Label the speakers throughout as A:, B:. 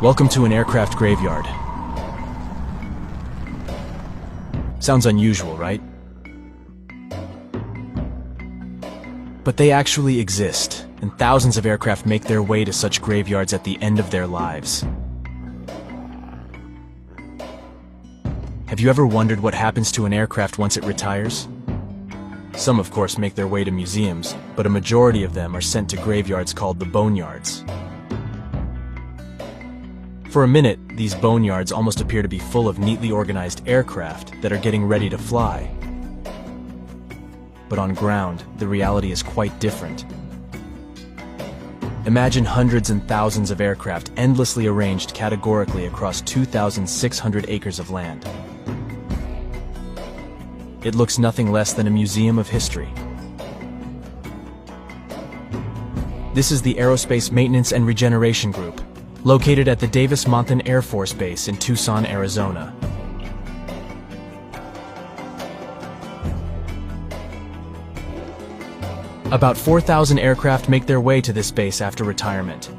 A: Welcome to an aircraft graveyard. Sounds unusual, right? But they actually exist, and thousands of aircraft make their way to such graveyards at the end of their lives. Have you ever wondered what happens to an aircraft once it retires? Some, of course, make their way to museums, but a majority of them are sent to graveyards called the boneyards. For a minute, these boneyards almost appear to be full of neatly organized aircraft that are getting ready to fly. But on ground, the reality is quite different. Imagine hundreds and thousands of aircraft endlessly arranged categorically across 2,600 acres of land. It looks nothing less than a museum of history. This is the Aerospace Maintenance and Regeneration Group, located at the Davis-Monthan Air Force Base in Tucson, Arizona. About 4,000 aircraft make their way to this base after retirement.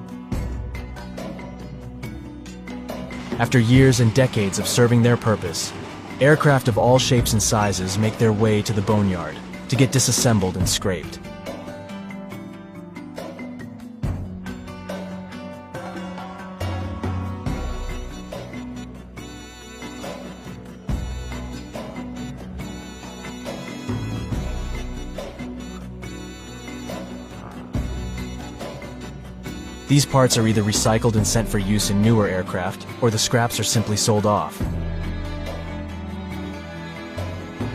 A: After years and decades of serving their purpose, aircraft of all shapes and sizes make their way to the boneyard to get disassembled and scraped. These parts are either recycled and sent for use in newer aircraft, or the scraps are simply sold off.